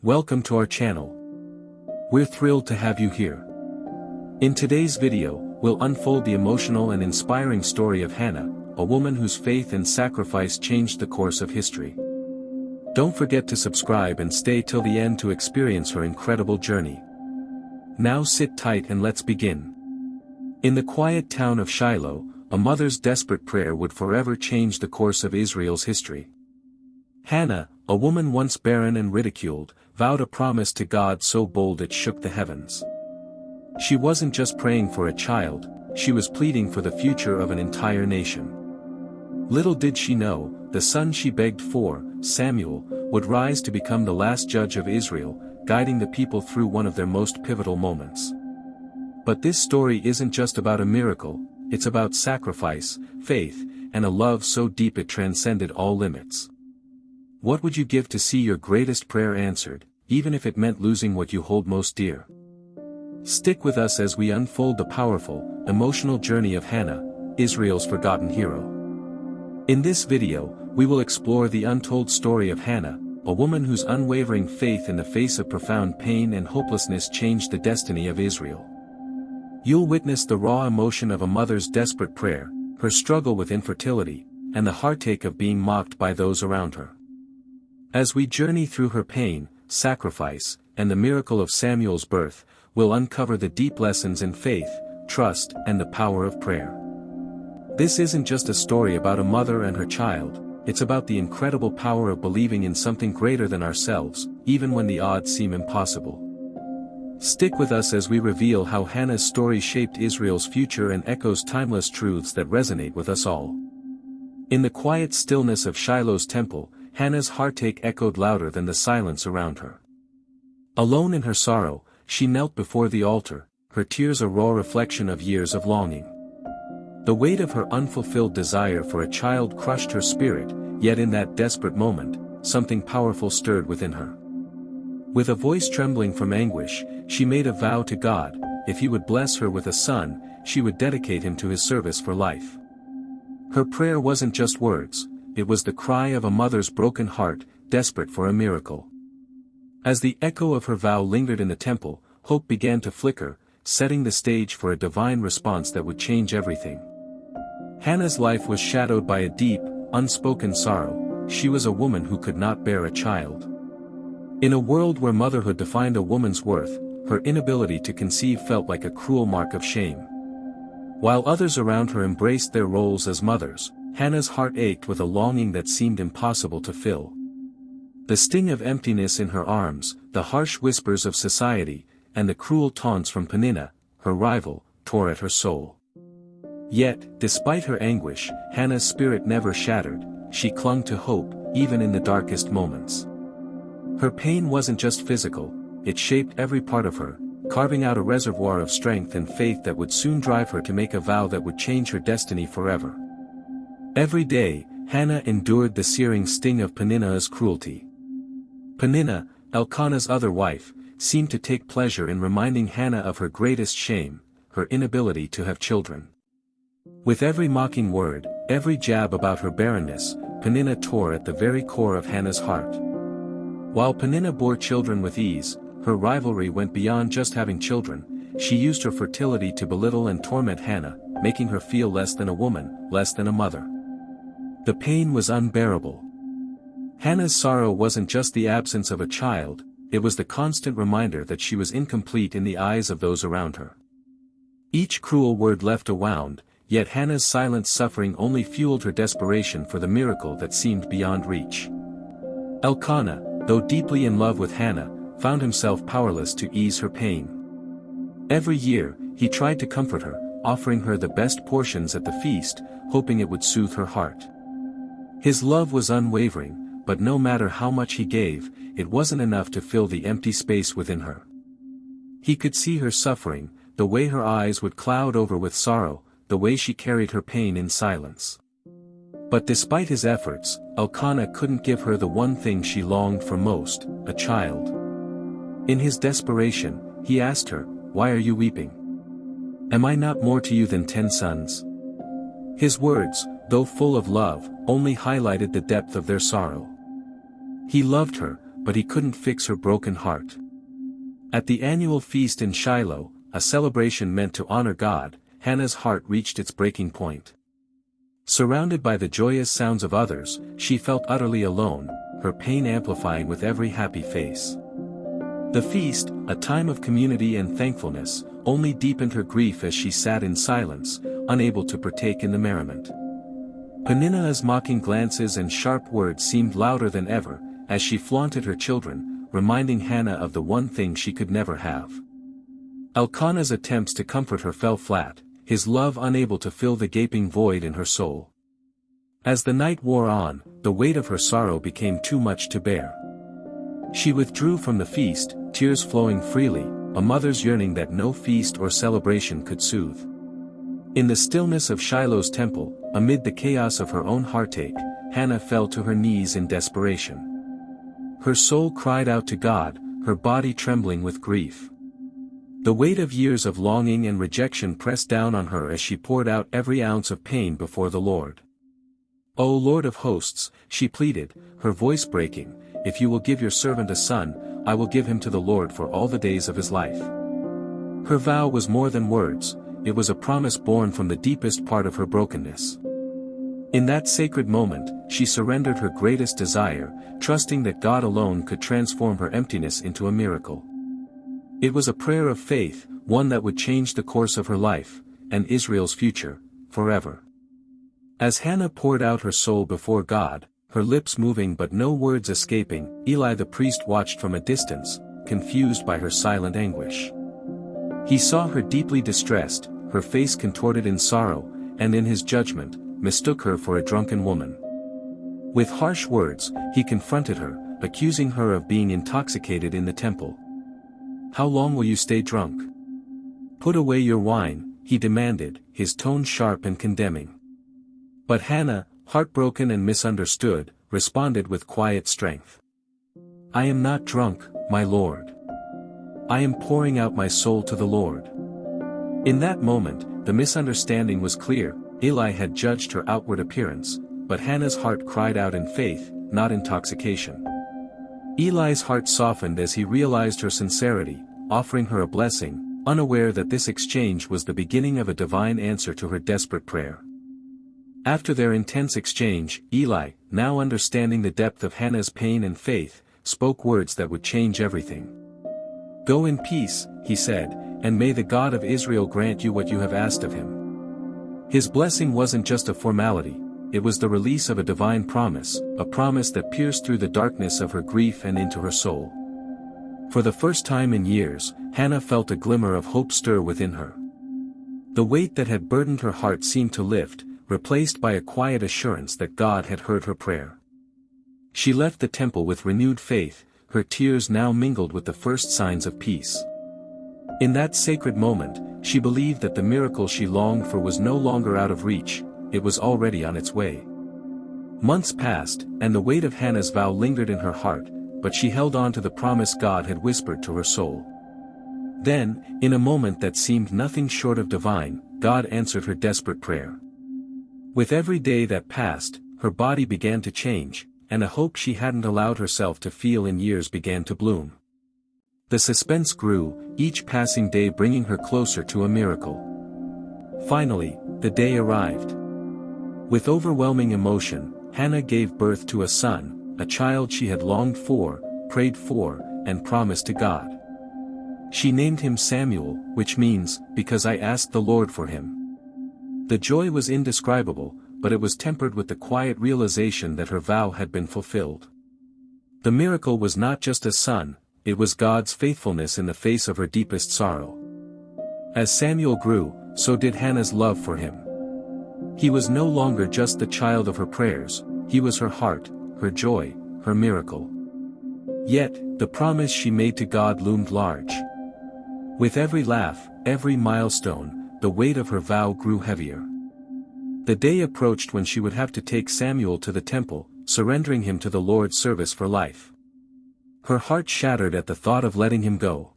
Welcome to our channel. We're thrilled to have you here. In today's video, we'll unfold the emotional and inspiring story of Hannah, a woman whose faith and sacrifice changed the course of history. Don't forget to subscribe and stay till the end to experience her incredible journey. Now sit tight and let's begin. In the quiet town of Shiloh, a mother's desperate prayer would forever change the course of Israel's history. Hannah, a woman once barren and ridiculed, vowed a promise to God so bold it shook the heavens. She wasn't just praying for a child, she was pleading for the future of an entire nation. Little did she know, the son she begged for, Samuel, would rise to become the last judge of Israel, guiding the people through one of their most pivotal moments. But this story isn't just about a miracle, it's about sacrifice, faith, and a love so deep it transcended all limits. What would you give to see your greatest prayer answered, even if it meant losing what you hold most dear? Stick with us as we unfold the powerful, emotional journey of Hannah, Israel's forgotten hero. In this video, we will explore the untold story of Hannah, a woman whose unwavering faith in the face of profound pain and hopelessness changed the destiny of Israel. You'll witness the raw emotion of a mother's desperate prayer, her struggle with infertility, and the heartache of being mocked by those around her. As we journey through her pain, sacrifice, and the miracle of Samuel's birth, we'll uncover the deep lessons in faith, trust, and the power of prayer. This isn't just a story about a mother and her child, it's about the incredible power of believing in something greater than ourselves, even when the odds seem impossible. Stick with us as we reveal how Hannah's story shaped Israel's future and echoes timeless truths that resonate with us all. In the quiet stillness of Shiloh's temple, Hannah's heartache echoed louder than the silence around her. Alone in her sorrow, she knelt before the altar, her tears a raw reflection of years of longing. The weight of her unfulfilled desire for a child crushed her spirit, yet in that desperate moment, something powerful stirred within her. With a voice trembling from anguish, she made a vow to God: if he would bless her with a son, she would dedicate him to his service for life. Her prayer wasn't just words, it was the cry of a mother's broken heart, desperate for a miracle. As the echo of her vow lingered in the temple, hope began to flicker, setting the stage for a divine response that would change everything. Hannah's life was shadowed by a deep, unspoken sorrow. She was a woman who could not bear a child. In a world where motherhood defined a woman's worth, her inability to conceive felt like a cruel mark of shame. While others around her embraced their roles as mothers, Hannah's heart ached with a longing that seemed impossible to fill. The sting of emptiness in her arms, the harsh whispers of society, and the cruel taunts from Peninnah, her rival, tore at her soul. Yet, despite her anguish, Hannah's spirit never shattered. She clung to hope, even in the darkest moments. Her pain wasn't just physical, it shaped every part of her, carving out a reservoir of strength and faith that would soon drive her to make a vow that would change her destiny forever. Every day, Hannah endured the searing sting of Peninnah's cruelty. Peninnah, Elkanah's other wife, seemed to take pleasure in reminding Hannah of her greatest shame, her inability to have children. With every mocking word, every jab about her barrenness, Peninnah tore at the very core of Hannah's heart. While Peninnah bore children with ease, her rivalry went beyond just having children. She used her fertility to belittle and torment Hannah, making her feel less than a woman, less than a mother. The pain was unbearable. Hannah's sorrow wasn't just the absence of a child, it was the constant reminder that she was incomplete in the eyes of those around her. Each cruel word left a wound, yet Hannah's silent suffering only fueled her desperation for the miracle that seemed beyond reach. Elkanah, though deeply in love with Hannah, found himself powerless to ease her pain. Every year, he tried to comfort her, offering her the best portions at the feast, hoping it would soothe her heart. His love was unwavering, but no matter how much he gave, it wasn't enough to fill the empty space within her. He could see her suffering, the way her eyes would cloud over with sorrow, the way she carried her pain in silence. But despite his efforts, Elkanah couldn't give her the one thing she longed for most, a child. In his desperation, he asked her, "Why are you weeping? Am I not more to you than 10 sons?" His words, though full of love, only highlighted the depth of their sorrow. He loved her, but he couldn't fix her broken heart. At the annual feast in Shiloh, a celebration meant to honor God, Hannah's heart reached its breaking point. Surrounded by the joyous sounds of others, she felt utterly alone, her pain amplifying with every happy face. The feast, a time of community and thankfulness, only deepened her grief as she sat in silence, unable to partake in the merriment. Peninnah's mocking glances and sharp words seemed louder than ever, as she flaunted her children, reminding Hannah of the one thing she could never have. Elkanah's attempts to comfort her fell flat, his love unable to fill the gaping void in her soul. As the night wore on, the weight of her sorrow became too much to bear. She withdrew from the feast, tears flowing freely, a mother's yearning that no feast or celebration could soothe. In the stillness of Shiloh's temple, amid the chaos of her own heartache, Hannah fell to her knees in desperation. Her soul cried out to God, her body trembling with grief. The weight of years of longing and rejection pressed down on her as she poured out every ounce of pain before the Lord. "O Lord of hosts," she pleaded, her voice breaking, "if you will give your servant a son, I will give him to the Lord for all the days of his life." Her vow was more than words, it was a promise born from the deepest part of her brokenness. In that sacred moment, she surrendered her greatest desire, trusting that God alone could transform her emptiness into a miracle. It was a prayer of faith, one that would change the course of her life, and Israel's future, forever. As Hannah poured out her soul before God, her lips moving but no words escaping, Eli the priest watched from a distance, confused by her silent anguish. He saw her deeply distressed, her face contorted in sorrow, and in his judgment, mistook her for a drunken woman. With harsh words, he confronted her, accusing her of being intoxicated in the temple. "How long will you stay drunk? Put away your wine," he demanded, his tone sharp and condemning. But Hannah, heartbroken and misunderstood, responded with quiet strength. "I am not drunk, my Lord. I am pouring out my soul to the Lord." In that moment, the misunderstanding was clear. Eli had judged her outward appearance, but Hannah's heart cried out in faith, not intoxication. Eli's heart softened as he realized her sincerity, offering her a blessing, unaware that this exchange was the beginning of a divine answer to her desperate prayer. After their intense exchange, Eli, now understanding the depth of Hannah's pain and faith, spoke words that would change everything. "Go in peace," he said, "and may the God of Israel grant you what you have asked of him." His blessing wasn't just a formality, it was the release of a divine promise, a promise that pierced through the darkness of her grief and into her soul. For the first time in years, Hannah felt a glimmer of hope stir within her. The weight that had burdened her heart seemed to lift, replaced by a quiet assurance that God had heard her prayer. She left the temple with renewed faith, her tears now mingled with the first signs of peace. In that sacred moment, she believed that the miracle she longed for was no longer out of reach, it was already on its way. Months passed, and the weight of Hannah's vow lingered in her heart, but she held on to the promise God had whispered to her soul. Then, in a moment that seemed nothing short of divine, God answered her desperate prayer. With every day that passed, her body began to change, and a hope she hadn't allowed herself to feel in years began to bloom. The suspense grew, each passing day bringing her closer to a miracle. Finally, the day arrived. With overwhelming emotion, Hannah gave birth to a son, a child she had longed for, prayed for, and promised to God. She named him Samuel, which means, "because I asked the Lord for him." The joy was indescribable, but it was tempered with the quiet realization that her vow had been fulfilled. The miracle was not just a son, it was God's faithfulness in the face of her deepest sorrow. As Samuel grew, so did Hannah's love for him. He was no longer just the child of her prayers, he was her heart, her joy, her miracle. Yet, the promise she made to God loomed large. With every laugh, every milestone, the weight of her vow grew heavier. The day approached when she would have to take Samuel to the temple, surrendering him to the Lord's service for life. Her heart shattered at the thought of letting him go.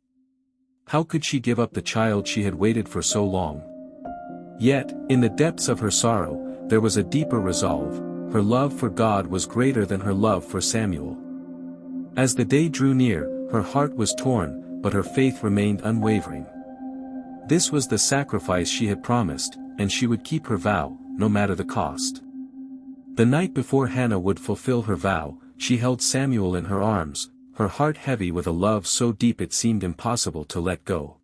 How could she give up the child she had waited for so long? Yet, in the depths of her sorrow, there was a deeper resolve, her love for God was greater than her love for Samuel. As the day drew near, her heart was torn, but her faith remained unwavering. This was the sacrifice she had promised, and she would keep her vow, no matter the cost. The night before Hannah would fulfill her vow, she held Samuel in her arms, her heart heavy with a love so deep it seemed impossible to let go.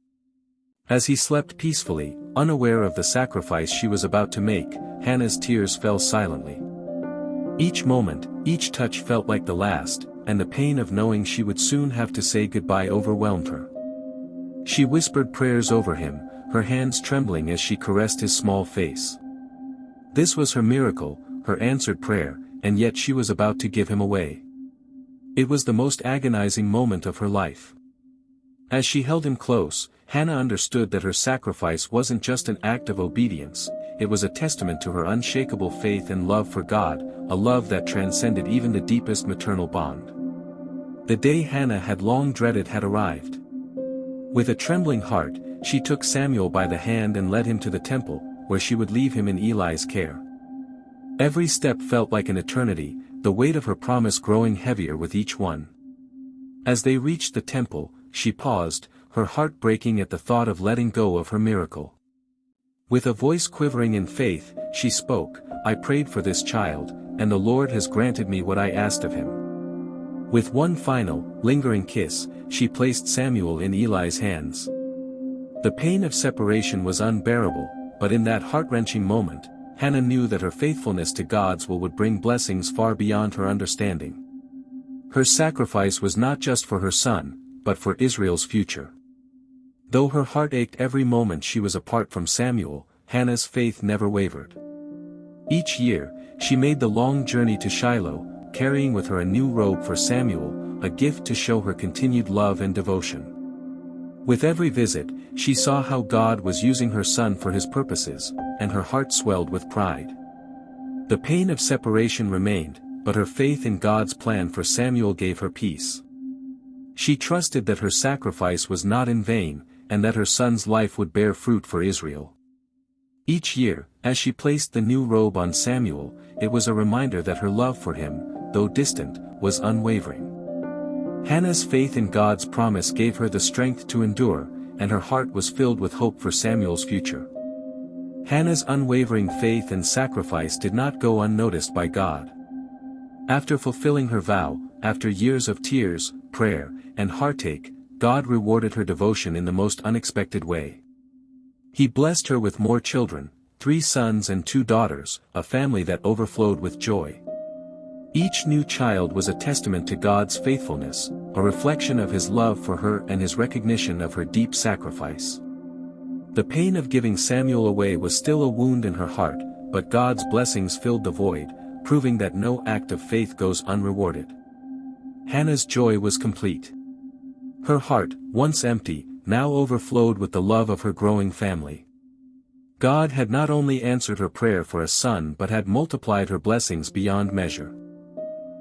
As he slept peacefully, unaware of the sacrifice she was about to make, Hannah's tears fell silently. Each moment, each touch felt like the last, and the pain of knowing she would soon have to say goodbye overwhelmed her. She whispered prayers over him, her hands trembling as she caressed his small face. This was her miracle, her answered prayer, and yet she was about to give him away. It was the most agonizing moment of her life. As she held him close, Hannah understood that her sacrifice wasn't just an act of obedience, it was a testament to her unshakable faith and love for God, a love that transcended even the deepest maternal bond. The day Hannah had long dreaded had arrived. With a trembling heart, she took Samuel by the hand and led him to the temple, where she would leave him in Eli's care. Every step felt like an eternity, the weight of her promise growing heavier with each one. As they reached the temple, she paused, her heart breaking at the thought of letting go of her miracle. With a voice quivering in faith, she spoke, "I prayed for this child, and the Lord has granted me what I asked of him." With one final, lingering kiss, she placed Samuel in Eli's hands. The pain of separation was unbearable, but in that heart-wrenching moment, Hannah knew that her faithfulness to God's will would bring blessings far beyond her understanding. Her sacrifice was not just for her son, but for Israel's future. Though her heart ached every moment she was apart from Samuel, Hannah's faith never wavered. Each year, she made the long journey to Shiloh, carrying with her a new robe for Samuel, a gift to show her continued love and devotion. With every visit, she saw how God was using her son for his purposes, and her heart swelled with pride. The pain of separation remained, but her faith in God's plan for Samuel gave her peace. She trusted that her sacrifice was not in vain, and that her son's life would bear fruit for Israel. Each year, as she placed the new robe on Samuel, it was a reminder that her love for him, though distant, was unwavering. Hannah's faith in God's promise gave her the strength to endure, and her heart was filled with hope for Samuel's future. Hannah's unwavering faith and sacrifice did not go unnoticed by God. After fulfilling her vow, after years of tears, prayer, and heartache, God rewarded her devotion in the most unexpected way. He blessed her with more children, 3 sons and 2 daughters, a family that overflowed with joy. Each new child was a testament to God's faithfulness, a reflection of His love for her and His recognition of her deep sacrifice. The pain of giving Samuel away was still a wound in her heart, but God's blessings filled the void, proving that no act of faith goes unrewarded. Hannah's joy was complete. Her heart, once empty, now overflowed with the love of her growing family. God had not only answered her prayer for a son but had multiplied her blessings beyond measure.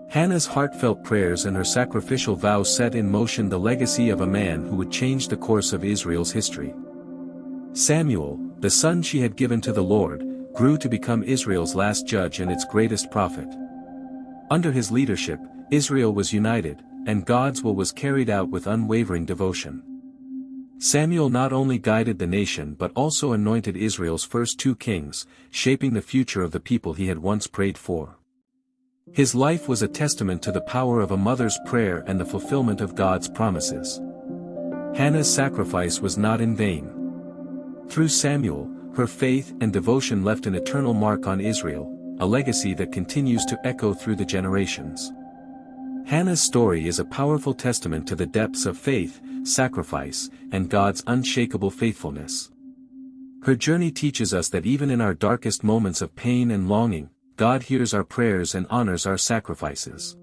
Hannah's heartfelt prayers and her sacrificial vows set in motion the legacy of a man who would change the course of Israel's history. Samuel, the son she had given to the Lord, grew to become Israel's last judge and its greatest prophet. Under his leadership, Israel was united, and God's will was carried out with unwavering devotion. Samuel not only guided the nation but also anointed Israel's first 2 kings, shaping the future of the people he had once prayed for. His life was a testament to the power of a mother's prayer and the fulfillment of God's promises. Hannah's sacrifice was not in vain. Through Samuel, her faith and devotion left an eternal mark on Israel, a legacy that continues to echo through the generations. Hannah's story is a powerful testament to the depths of faith, sacrifice, and God's unshakable faithfulness. Her journey teaches us that even in our darkest moments of pain and longing, God hears our prayers and honors our sacrifices.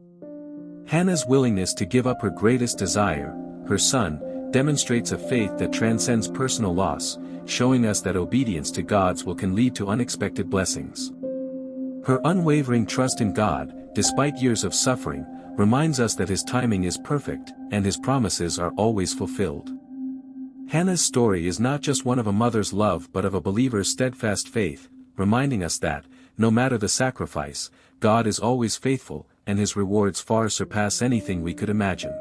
Hannah's willingness to give up her greatest desire, her son, demonstrates a faith that transcends personal loss, showing us that obedience to God's will can lead to unexpected blessings. Her unwavering trust in God, despite years of suffering, reminds us that His timing is perfect, and His promises are always fulfilled. Hannah's story is not just one of a mother's love but of a believer's steadfast faith, reminding us that, no matter the sacrifice, God is always faithful, and His rewards far surpass anything we could imagine.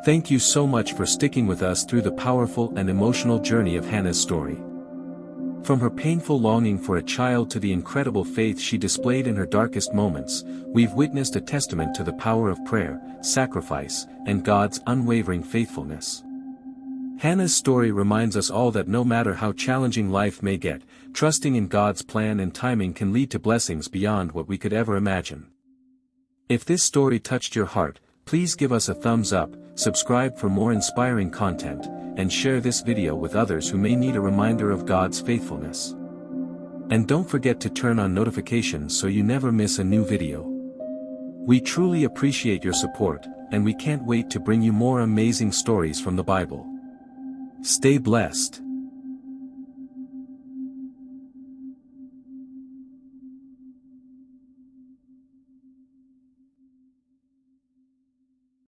Thank you so much for sticking with us through the powerful and emotional journey of Hannah's story. From her painful longing for a child to the incredible faith she displayed in her darkest moments, we've witnessed a testament to the power of prayer, sacrifice, and God's unwavering faithfulness. Hannah's story reminds us all that no matter how challenging life may get, trusting in God's plan and timing can lead to blessings beyond what we could ever imagine. If this story touched your heart, please give us a thumbs up, subscribe for more inspiring content, and share this video with others who may need a reminder of God's faithfulness. And don't forget to turn on notifications so you never miss a new video. We truly appreciate your support, and we can't wait to bring you more amazing stories from the Bible. Stay blessed.